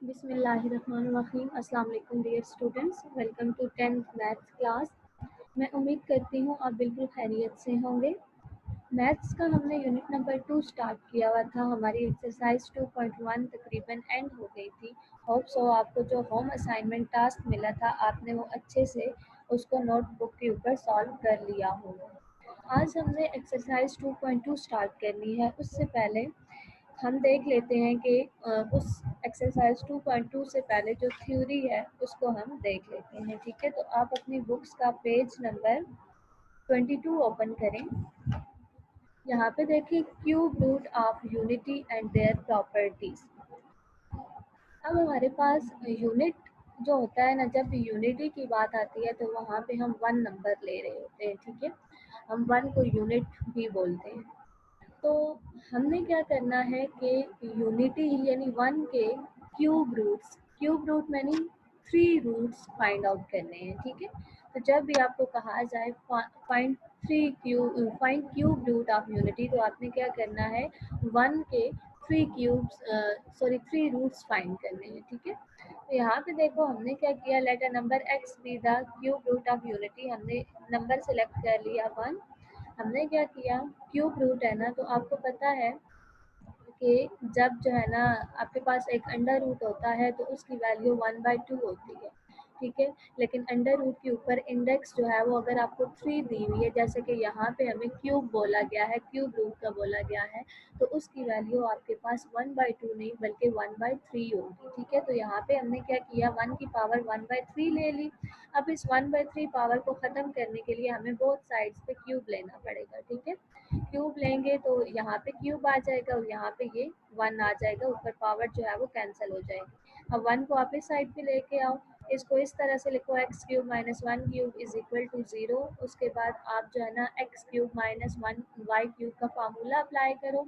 बिस्मिल्लाहिर्रहमानिर्रहीम। अस्सलाम वालेकुम dear students, welcome to 10th maths class. मैं उम्मीद करती हूँ आप बिल्कुल खैरियत से होंगे। मैथ्स का हमने यूनिट नंबर 2 स्टार्ट किया हुआ था। हमारी एक्सरसाइज 2.1 तकरीबन एंड हो गई थी। होप सो आपको जो होम असाइनमेंट टास्क मिला था आपने वो अच्छे से उसको नोटबुक के ऊपर सॉल्व कर लिया होगा। आज हमने एक्सरसाइज 2.2 स्टार्ट करनी है। उससे पहले हम देख लेते हैं कि उस एक्सरसाइज 2.2 से पहले जो थ्योरी है उसको हम देख लेते हैं। ठीक है, तो आप अपनी बुक्स का पेज नंबर 22 ओपन करें। यहाँ पे देखिए cube root of unity and their properties. अब हमारे पास यूनिट जो होता है ना, जब यूनिटी की बात आती है तो वहाँ पे हम 1 नंबर ले रहे होते हैं। ठीक है, हम 1 को यूनिट भी बोलते हैं। तो हमने क्या करना है कि यूनिटी यानी 1 के क्यूब रूट यानी 3 रूट्स फाइंड आउट करने हैं। ठीक है, तो जब भी आपको कहा जाए find cube root of unity, तो आपने क्या करना है 1 के 3 रूट्स फाइंड करने हैं। ठीक है, तो यहाँ पे देखो हमने क्या किया, let a number x be the cube root of unity. हमने नंबर सेलेक्ट कर लिया 1। हमने क्या किया, क्यूब रूट है ना, तो आपको पता है कि जब जो है ना आपके पास एक अंडर रूट होता है तो उसकी वैल्यू 1/2 होती है। ठीक है, लेकिन अंडर रूट के ऊपर इंडेक्स जो है वो अगर आपको 3 दी हुई है, जैसे कि यहाँ पे हमें क्यूब बोला गया है, क्यूब रूट का बोला गया है, तो उसकी वैल्यू आपके पास 1/2 नहीं बल्कि 1/3 होगी। ठीक है, तो यहाँ पे हमने क्या किया, 1 की पावर 1/3 ले ली। अब इस 1/3 पावर को ख़त्म करने के लिए हमें बोथ साइड्स पे क्यूब लेना पड़ेगा। ठीक है, क्यूब लेंगे तो यहाँ पे क्यूब आ जाएगा और यहाँ पे ये 1 आ जाएगा, ऊपर पावर जो है वो कैंसिल हो जाएगी। अब 1 को आप इस साइड पे लेके आओ, इसको इस तरह से लिखो, x cube minus 1 cube is equal to 0। उसके बाद आप जो है ना x cube minus 1 y cube का फार्मूला अप्लाई करो।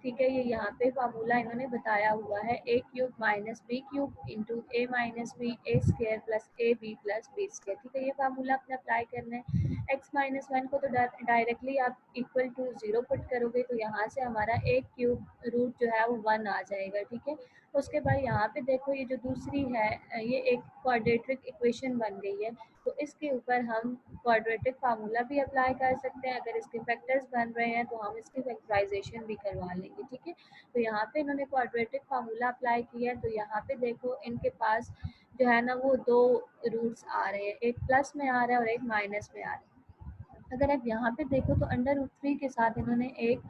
ठीक है, ये यहाँ पे फार्मूला इन्होंने बताया हुआ है, A cube minus B cube into A minus B A square plus A B plus B square. ठीक है, ये फार्मूला अपने अप्लाई करना है। एक्स माइनस 1 को तो डायरेक्टली आप इक्वल टू 0 पुट करोगे तो यहाँ से हमारा एक क्यूब रूट जो है वो 1 आ जाएगा। ठीक है, उसके बाद यहाँ पे देखो ये जो दूसरी है ये एक क्वाड्रेटिक इक्वेशन बन गई है, तो इसके ऊपर हम क्वाड्रेटिक फार्मूला भी अप्लाई कर सकते हैं। अगर इसके फैक्टर्स बन रहे हैं तो हम इसकी फैक्टराइजेशन भी करवा लेंगे। ठीक है, तो यहाँ पे इन्होंने क्वाड्रेटिक फार्मूला अप्लाई किया है, तो यहाँ पे देखो इनके पास जो है ना वो 2 रूट्स आ रहे हैं, एक प्लस में आ रहा है और एक माइनस में आ रहा है। अगर आप यहाँ पे देखो तो अंडर रूट 3 के साथ इन्होंने एक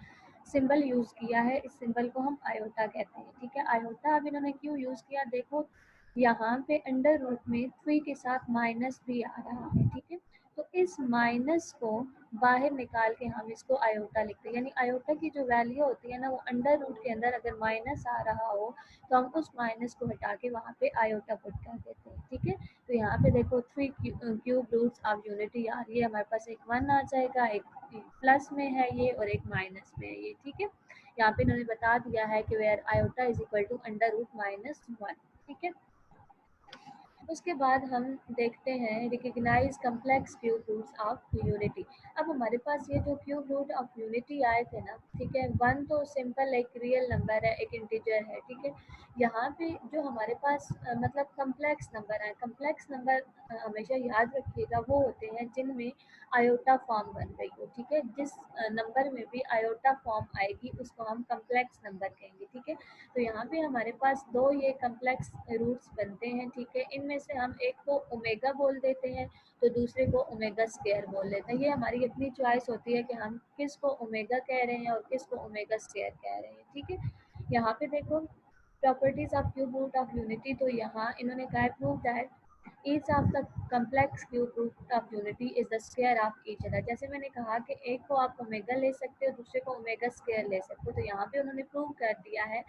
सिंबल यूज़ किया है, इस सिंबल को हम आयोटा कहते हैं। ठीक है, आयोटा अब इन्होंने क्यों यूज़ किया, देखो यहाँ पे अंडर रूट में 3 के साथ माइनस भी आ रहा है। ठीक है, तो इस माइनस को बाहर निकाल के हम इसको आयोटा लिखते हैं, यानी आयोटा की जो वैल्यू होती है ना वो अंडर रूट के अंदर अगर माइनस आ रहा हो तो हम उस माइनस को हटा के वहाँ पे आयोटा पुट कर देते हैं। ठीक है, तो यहाँ पे देखो 3 क्यूब रूट्स ऑफ यूनिटी आ रही है, हमारे पास एक 1 आ जाएगा, एक प्लस में है ये और एक माइनस में है ये। ठीक है, यहाँ पे इन्होंने बता दिया है कि where iota is equal to under root minus 1। ठीक है, उसके बाद हम देखते हैं recognise complex cube roots of unity. अब हमारे पास ये जो क्यूब रूट ऑफ यूनिटी आए थे ना, ठीक है, 1 तो सिंपल एक रियल नंबर है, एक इंटीजर है। ठीक है, यहाँ पे जो हमारे पास मतलब कम्प्लेक्स नंबर है, कम्प्लेक्स नंबर हमेशा याद रखिएगा वो होते हैं जिनमें आयोटा फॉर्म बन रही हो। ठीक है, जिस नंबर में भी आयोटा फॉर्म आएगी उसको हम कम्प्लेक्स नंबर कहेंगे। ठीक है, तो यहाँ पे हमारे पास 2 ये कम्प्लेक्स रूट्स बनते हैं। ठीक है, इनमें से हम एक को ओमेगा बोल देते हैं तो दूसरे को ओमेगा स्क्वायर बोल देते हैं। ये हमारी अपनी चॉइस होती है कि हम किस को ओमेगा कह रहे हैं और किस को ओमेगा स्क्वायर कह रहे हैं। ठीक है, यहाँ पे देखो properties of cube root of unity, तो यहाँ इन्होंने कहा है prove that each of the complex cube root of unity is the square of each other. जैसे मैंने कहा कि एक को आप ओमेगा ले सकते हो, दूसरे को ओमेगा स्क्वायर ले सकते हो, तो यहाँ पे उन्होंने प्रूव कर दिया है।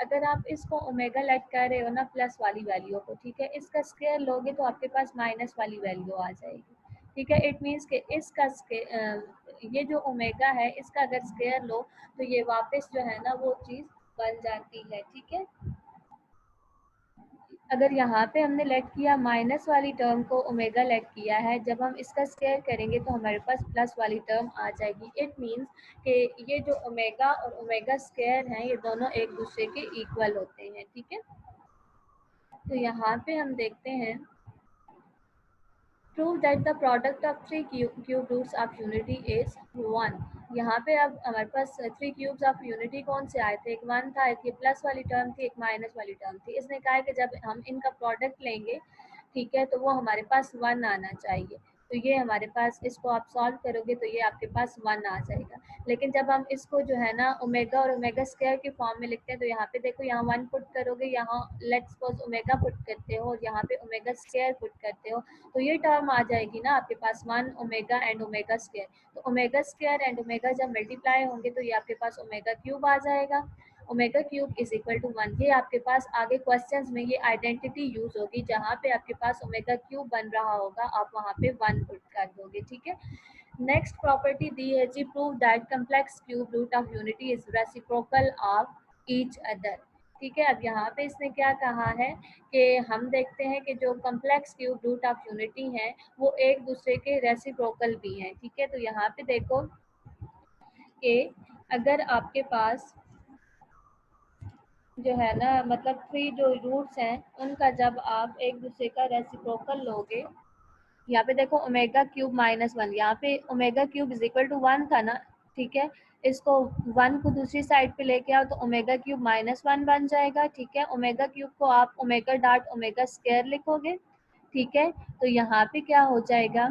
अगर आप इसको ओमेगा लेट कर रहे हो ना प्लस वाली वैल्यू को, ठीक है, इसका स्क्वायर लोगे तो आपके पास माइनस वाली वैल्यू आ जाएगी। ठीक है, इट मीन्स कि इसका ये जो ओमेगा है इसका अगर स्क्वायर लो तो ये वापस जो है ना वो चीज़ बन जाती है। ठीक है, अगर यहाँ पे हमने लेट किया माइनस वाली टर्म को ओमेगा लेट किया है, जब हम इसका स्क्वायर करेंगे तो हमारे पास प्लस वाली टर्म आ जाएगी। इट मीन्स कि ये जो ओमेगा और ओमेगा स्क्वायर हैं ये दोनों एक दूसरे के इक्वल होते हैं। ठीक है, तो यहाँ पे हम देखते हैं prove that the product of three cube roots of unity is 1। यहाँ पे अब हमारे पास थ्री क्यूब्स ऑफ यूनिटी कौन से आए थे, एक 1 था, एक ये प्लस वाली टर्म थी, एक माइनस वाली टर्म थी। इसने कहा है कि जब हम इनका प्रोडक्ट लेंगे, ठीक है, तो वो हमारे पास 1 आना चाहिए। तो ये हमारे पास, इसको आप सॉल्व करोगे तो ये आपके पास 1 आ जाएगा। लेकिन जब हम इसको जो है ना ओमेगा और ओमेगा स्क्वायर के फॉर्म में लिखते हैं, तो यहाँ पे देखो, यहाँ 1 पुट करोगे, यहाँ लेट्स सपोज ओमेगा पुट करते हो और यहाँ पे ओमेगा स्क्वायर पुट करते हो, तो ये टर्म आ जाएगी ना आपके पास 1 ओमेगा एंड ओमेगा स्क्वायर। तो ओमेगा स्क्वायर एंड ओमेगा जब मल्टीप्लाई होंगे तो ये आपके पास ओमेगा क्यूब आ जाएगा। Omega cube is equal to 1। ये आपके पास आगे क्वेश्चंस में ये आइडेंटिटी यूज होगी, जहाँ पे आपके पास ओमेगा क्यूब बन रहा होगा आप वहाँ पे 1 पुट कर दोगे, ठीक है। नेक्स्ट प्रॉपर्टी दी है जी, prove that complex cube root of unity is reciprocal of each other. ठीक है, अब यहाँ पे इसने क्या कहा है कि हम देखते हैं कि जो complex cube root of unity हैं वो एक दूसरे के रेसिप्रोकल भी हैं, ठीक है। तो यहाँ पे देखो कि अगर आपके पास जो है ना, मतलब थ्री जो रूट्स हैं उनका जब आप एक दूसरे का रेसिप्रोकल लोगे, यहाँ पे देखो ओमेगा क्यूब माइनस 1, यहाँ पे omega cube is equal to 1 था ना, ठीक है। इसको 1 को दूसरी साइड पे लेके आओ तो ओमेगा क्यूब माइनस 1 बन जाएगा, ठीक है। ओमेगा क्यूब को आप ओमेगा डॉट ओमेगा स्क्वायर लिखोगे, ठीक है। तो यहाँ पे क्या हो जाएगा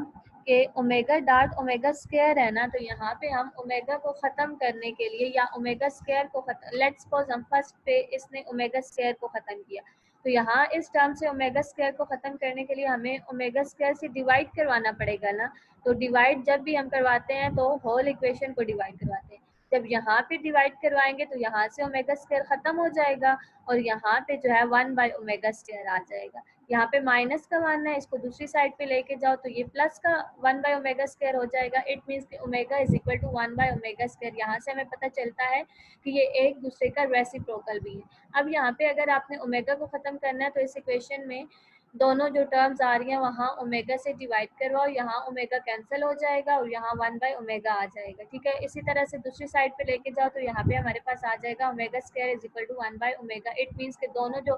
कि ओमेगा डॉट ओमेगा स्क्वायर है ना, तो यहाँ पे हम ओमेगा को ख़त्म करने के लिए या ओमेगा स्क्वायर को लेट्स सपोज हम फर्स्ट पे इसने ओमेगा स्क्वायर को ख़त्म किया, तो यहाँ इस टर्म से ओमेगा स्क्वायर को ख़त्म करने के लिए हमें ओमेगा स्क्वायर से डिवाइड करवाना पड़ेगा ना। तो डिवाइड जब भी हम करवाते हैं तो होल इक्वेशन को डिवाइड करवाते हैं। जब यहाँ पे डिवाइड करवाएंगे तो यहाँ से ओमेगा स्क्वायर ख़त्म हो जाएगा और यहाँ पे जो है 1 बाय ओमेगा स्क्वायर आ जाएगा। यहाँ पे माइनस का मानना है, इसको दूसरी साइड पे लेके जाओ तो ये प्लस का 1 बाय ओमेगा स्क्वायर हो जाएगा। इट मीन्स कि omega is equal to 1 by omega square. यहाँ से हमें पता चलता है कि ये एक दूसरे का रेसिप्रोकल भी है। अब यहाँ पे अगर आपने ओमेगा को ख़त्म करना है तो इस इक्वेशन में दोनों जो टर्म्स आ रही हैं वहाँ ओमेगा से डिवाइड करवाओ, यहाँ ओमेगा कैंसिल हो जाएगा और यहाँ 1 बाय ओमेगा आ जाएगा, ठीक है। इसी तरह से दूसरी साइड पे लेके जाओ तो यहाँ पे हमारे पास आ जाएगा omega square is equal to 1 by omega. It means कि दोनों जो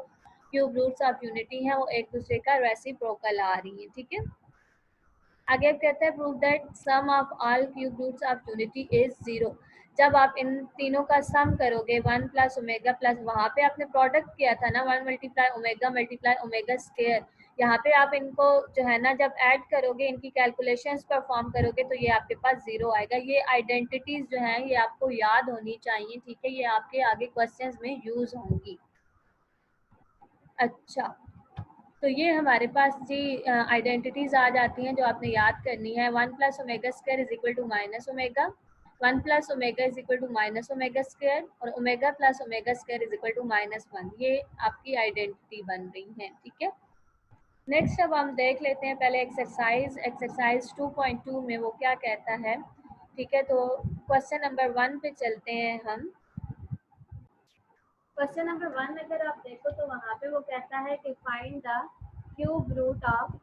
क्यूब रूट्स ऑफ यूनिटी हैं वो एक दूसरे का रेसिप्रोकल आ रही है, ठीक है। आगे कहते हैं prove that sum of all cube roots of unity is 0। जब आप इन तीनों का सम करोगे 1 प्लस ओमेगा प्लस, वहाँ पे आपने प्रोडक्ट किया था ना 1 मल्टीप्लाई ओमेगा स्क्वायर, यहाँ पे आप इनको जो है ना जब ऐड करोगे, इनकी कैलकुलेशंस परफॉर्म करोगे तो ये आपके पास 0 आएगा। ये आइडेंटिटीज जो हैं ये आपको याद होनी चाहिए, ठीक है, ये आपके आगे क्वेश्चंस में यूज होंगी। अच्छा, तो ये हमारे पास जी आइडेंटिटीज आ जाती हैं जो आपने याद करनी है। 1 plus omega square is equal to minus omega, 1 plus omega is equal to minus omega square और omega plus omega square is equal to minus 1। ये आपकी आइडेंटिटी बन रही है, ठीक है। नेक्स्ट अब हम देख लेते हैं पहले एक्सरसाइज 2.2 में वो क्या कहता है, ठीक है। तो क्वेश्चन नंबर 1 पे चलते हैं हम। क्वेश्चन नंबर 1 अगर आप देखो तो वहाँ पे वो कहता है कि find the cube root of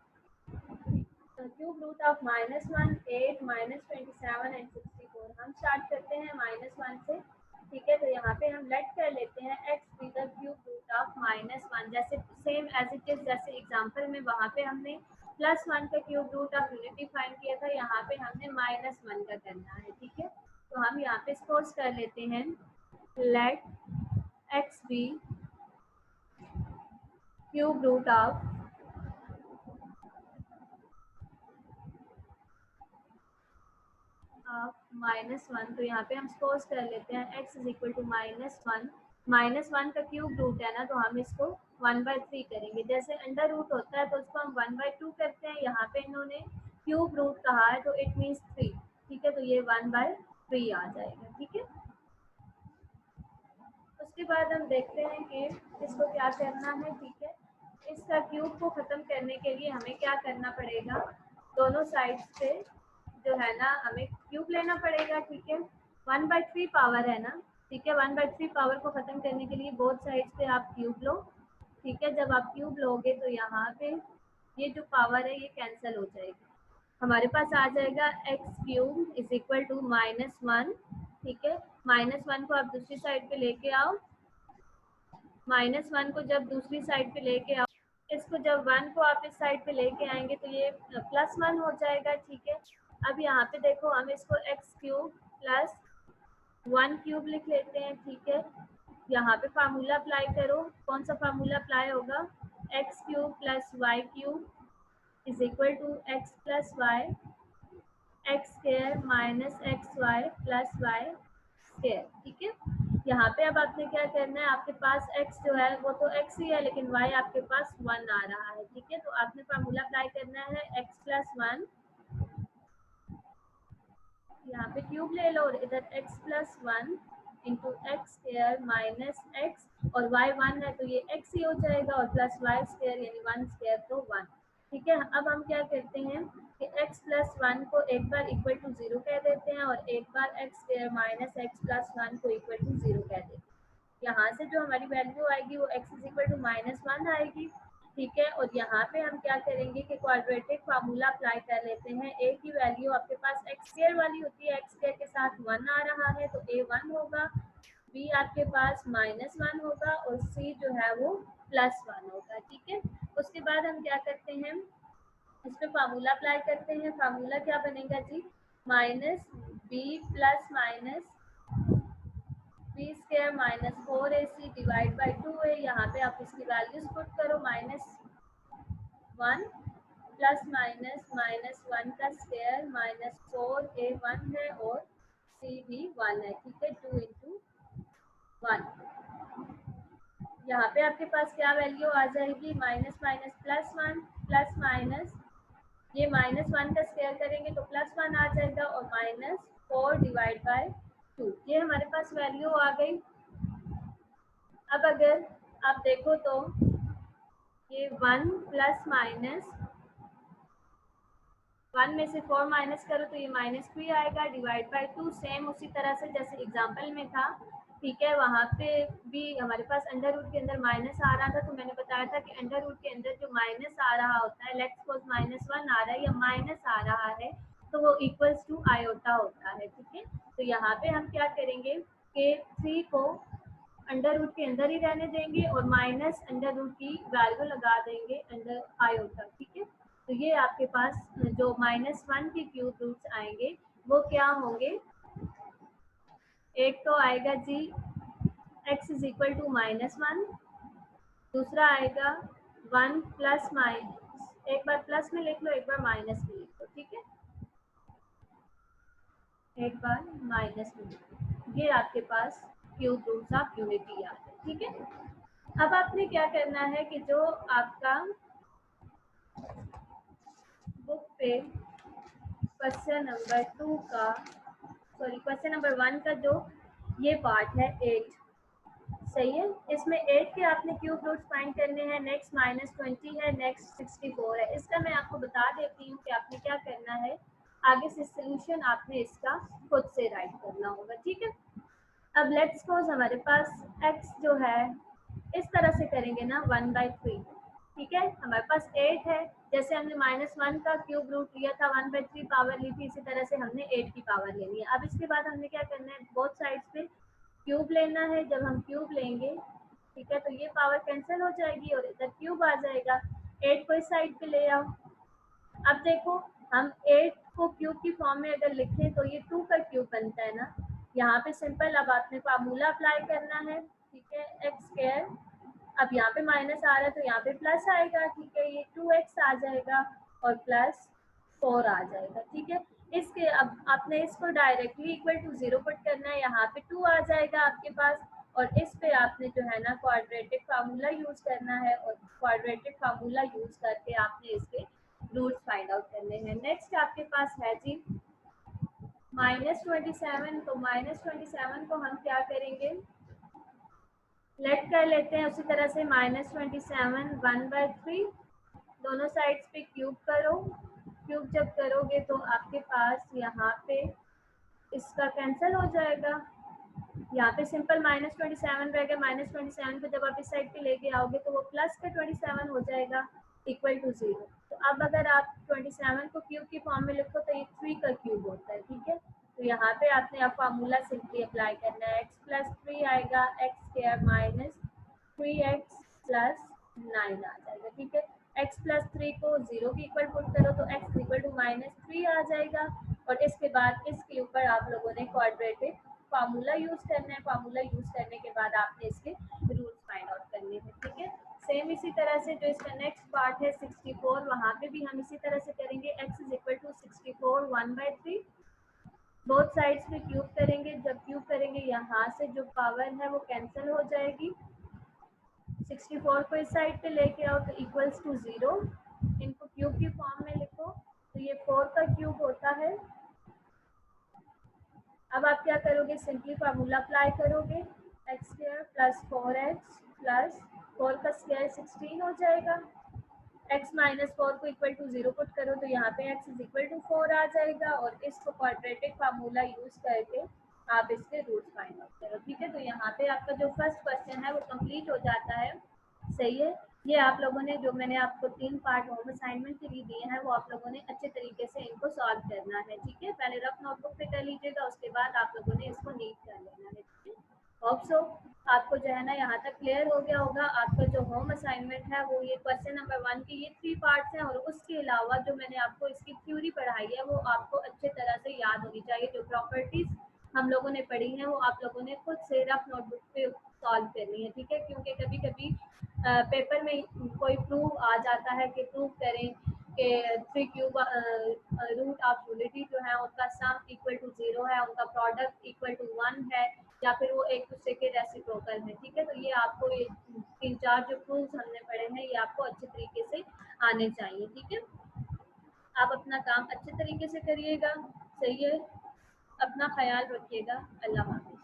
-1, 8, -27 and 64। हम स्टार्ट करते हैं -1 से, ठीक है। तो यहाँ पे हम लेट कर लेते हैं x be the cube root of -1, जैसे सेम एज इट इज, जैसे एग्जांपल में वहाँ पे हमने +1 का cube root of unity find किया था, यहाँ पे हमने -1 का करना है, ठीक है। तो हम यहाँ पे सपोज कर लेते हैं let x be cube root of -1। तो यहाँ पे हम सपोज कर लेते हैं x इज इक्वल टू -1। -1 का क्यूब रूट है ना, तो हम इसको 1/3 करेंगे। जैसे अंडर रूट होता है तो उसको हम 1/2 करते हैं, यहाँ पे इन्होंने क्यूब रूट कहा है तो इट मीन्स 3, ठीक है। तो ये 1/3 आ जाएगा, ठीक है। उसके बाद हम देखते हैं कि इसको क्या करना है, ठीक है। इसका क्यूब को ख़त्म करने के लिए हमें क्या करना पड़ेगा, दोनों साइड से जो है ना हमें क्यूब लेना पड़ेगा, ठीक है। 1/3 पावर है ना, ठीक है। 1/3 पावर को ख़त्म करने के लिए बोथ साइड से आप क्यूब लो, ठीक है। जब आप क्यूब लोगे तो यहाँ पे ये जो पावर है ये कैंसिल हो जाएगी, हमारे पास आ जाएगा x³ इज इक्वल टू -1, ठीक है। -1 को आप दूसरी साइड पे लेके आओ, -1 को जब दूसरी साइड पे लेके आओ इसको जब 1 को आप इस साइड पे लेके आएंगे तो ये +1 हो जाएगा, ठीक है। अब यहाँ पे देखो हम इसको x³ प्लस 1³ लिख लेते हैं, ठीक है। यहाँ पे फार्मूला अप्लाई करो, कौन सा फार्मूला अप्लाई होगा, x³ plus y³ is equal to x plus y x² minus xy plus y², ठीक है। यहाँ पे अब आपने क्या करना है, आपके पास x जो है वो तो x ही है, लेकिन y आपके पास 1 आ रहा है, ठीक है। तो आपने फार्मूला अप्लाई करना है x प्लस 1, यहाँ पे क्यूब ले लो और इधर x plus 1 into x² minus x और y 1 है तो ये x ही हो जाएगा और प्लस y² यानी 1² तो 1, ठीक है। अब हम क्या करते हैं कि x प्लस 1 को एक बार इक्वल टू 0 कह देते हैं और एक बार x² माइनस x प्लस 1 को इक्वल टू 0 कह देते हैं। यहाँ से जो हमारी वैल्यू आएगी वो x इज इक्वल टू -1 आएगी, ठीक है। और यहाँ पे हम क्या करेंगे कि क्वाड्रेटिक फार्मूला अप्लाई कर लेते हैं। a की वैल्यू आपके पास x² वाली होती है, x² के साथ 1 आ रहा है तो a 1 होगा, b आपके पास -1 होगा और c जो है वो +1 होगा, ठीक है। उसके बाद हम क्या करते हैं, इस पे फार्मूला अप्लाई करते हैं। फार्मूला क्या बनेगा जी, -b plus minus b² minus 4ac divide by 2a। यहाँ पे आप इसकी वैल्यूज पुट करो, -1 प्लस -1 का स्क्वायर -4a 1 है और c भी 1 है, ठीक है। 2 इंटू 1, यहाँ पे आपके पास क्या वैल्यू आ जाएगी, माइनस माइनस +1 प्लस माइनस ये -1 का स्क्वायर करेंगे तो +1 आ जाएगा और -4 डिवाइड बाय 2, ये हमारे पास वैल्यू आ गई। अब अगर आप देखो तो ये 1 प्लस माइनस 1 में से 4 माइनस करो तो ये -3 आएगा डिवाइड बाय 2, सेम उसी तरह से जैसे एग्जाम्पल में था, ठीक है। वहाँ पे भी हमारे पास अंडर रूट के अंदर माइनस आ रहा था तो मैंने बताया था कि अंडर रूट के अंदर जो माइनस आ रहा होता है, लेट्स सपोज -1 आ रहा है या माइनस आ रहा है तो वो इक्वल्स टू आयोटा होता है, ठीक है। तो यहाँ पे हम क्या करेंगे कि 3 को अंडर रूट के अंदर ही रहने देंगे और माइनस अंडर रूट की वैल्यू लगा देंगे अंडर आयोटा, ठीक है। तो ये आपके पास जो -1 के क्यूब रूट्स आएंगे वो क्या होंगे, एक तो आएगा जी x इज इक्वल टू -1, दूसरा आएगा 1 प्लस माइनस, एक बार प्लस में लिख लो एक बार माइनस में लिख लो, ठीक है, एक बार माइनस में लिख लो। ये आपके पास क्यूब रूट्स ऑफ यूनिटी आ गए, ठीक है। अब आपने क्या करना है कि जो आपका बुक पे क्वेश्चन नंबर 2 का क्वेश्चन नंबर 1 का जो ये पार्ट है 8, सही है। इसमें 8 के आपने क्यूब रूट्स फाइंड करने हैं, नेक्स्ट -20 है, नेक्स्ट 64 है। इसका मैं आपको बता देती हूँ कि आपने क्या करना है, आगे से सोल्यूशन आपने इसका खुद से राइट करना होगा, ठीक है। अब लेट्स सपोज हमारे पास x जो है इस तरह से करेंगे ना 1/3, ठीक है। हमारे पास 8 है, जैसे हमने -1 का क्यूब रूट लिया था 1/3 पावर ली थी, इसी तरह से हमने 8 की पावर लेनी है। अब इसके बाद हमने क्या करना है, बोथ साइड्स पे क्यूब लेना है। जब हम क्यूब लेंगे, ठीक है, तो ये पावर कैंसिल हो जाएगी और इधर क्यूब आ जाएगा। 8 को इस साइड पे ले आओ। अब देखो हम 8 को क्यूब की फॉर्म में अगर लिखें तो ये 2 का क्यूब बनता है ना। यहाँ पे सिंपल अब आपने फार्मूला अप्लाई करना है, ठीक है, x²। अब यहाँ पे माइनस आ रहा है तो यहाँ पे प्लस आएगा, ठीक है, ये 2x आ जाएगा और +4 आ जाएगा, ठीक है। इसके अब आपने इसको डायरेक्टली इक्वल टू 0 पुट करना है, यहाँ पे 2 आ जाएगा आपके पास और इस पे आपने जो है ना क्वाड्रेटिक फार्मूला यूज करना है और क्वाड्रेटिक फार्मूला यूज करके आपने इसके रूट्स फाइंड आउट करने हैं। नेक्स्ट आपके पास है जी -27, तो -27 को हम क्या करेंगे, लेट कर लेते हैं उसी तरह से -27 1/3, दोनों साइड्स पे क्यूब करो। क्यूब जब करोगे तो आपके पास यहाँ पे इसका कैंसिल हो जाएगा, यहाँ पे सिंपल -27 रहेगा। -27 को जब आप इस साइड पे लेके आओगे तो वो प्लस का 27 हो जाएगा इक्वल टू 0। तो अब अगर आप 27 को क्यूब की फॉर्म में लिखो तो ये 3 का क्यूब होता है, ठीक है। तो यहाँ पे आपने अब फार्मूला सिंपली अप्लाई करना है, x + 3 आएगा x² - 3x + 9 आ जाएगा। ठीक है, x प्लस 3 को 0 के इक्वल पुट करो तो x इक्वल टू -3 आ जाएगा। और इसके बाद इसके ऊपर आप लोगों ने क्वाड्रेटिक फार्मूला यूज करना है। फार्मूला यूज करने के बाद आपने इसके रूट्स फाइंड आउट करने हैं। ठीक है, सेम इसी तरह से जो इसका नेक्स्ट पार्ट है 64, वहाँ पे भी हम इसी तरह से करेंगे। x is equal to 64 1/3, both sides में क्यूब करेंगे। जब क्यूब करेंगे यहाँ से जो पावर है वो कैंसिल हो जाएगी। 64 को इस साइड पे लेके आओ तो इक्वल्स टू 0। इनको क्यूब की फॉर्म में लिखो तो ये 4 का क्यूब होता है। अब आप क्या करोगे, सिंपली फार्मूला अप्लाई करोगे। X square plus 4x plus 4 का स्क्वायर 16 हो जाएगा। x माइनस 4 को इक्वल टू 0 पुट करो तो यहाँ पे x इज इक्वल टू 4 आ जाएगा। और इसको क्वाड्रेटिक फार्मूला यूज करके आप इसके रूट्स फाइंड आउट करो। ठीक है, तो यहाँ पे आपका जो फर्स्ट क्वेश्चन है वो कंप्लीट हो जाता है। सही है, ये आप लोगों ने जो मैंने आपको 3 पार्ट होम असाइनमेंट के लिए दिए हैं वो आप लोगों ने अच्छे तरीके से इनको सॉल्व करना है। ठीक है, पहले रफ नोटबुक पे कर लीजिएगा, उसके बाद आप लोगों ने इसको नीट कर लेना है। ठीक है, होप सो आपको जो है ना यहाँ तक क्लियर हो गया होगा। आपका जो होम असाइनमेंट है वो ये क्वेश्चन नंबर 1 के ये 3 पार्ट्स हैं, और उसके अलावा जो मैंने आपको इसकी थ्योरी पढ़ाई है वो आपको अच्छे तरह से याद होनी चाहिए। जो प्रॉपर्टीज हम लोगों ने पढ़ी हैं वो आप लोगों ने खुद से रफ नोटबुक पे सॉल्व करनी है। ठीक है, क्योंकि कभी कभी पेपर में कोई प्रूफ आ जाता है कि प्रूव करें कि 3 क्यूब रूट ऑफ यूनिटी जो है उनका सम इक्वल टू 0 है, उनका प्रोडक्ट इक्वल टू 1 है, या फिर वो एक दूसरे के रेसिप्रोकल है। ठीक है, तो ये आपको ये 3-4 जो प्रूफ हमने पढ़े हैं ये आपको अच्छे तरीके से आने चाहिए। ठीक है, आप अपना काम अच्छे तरीके से करिएगा। सही है, अपना ख्याल रखिएगा। अल्लाह हाफ़िज़।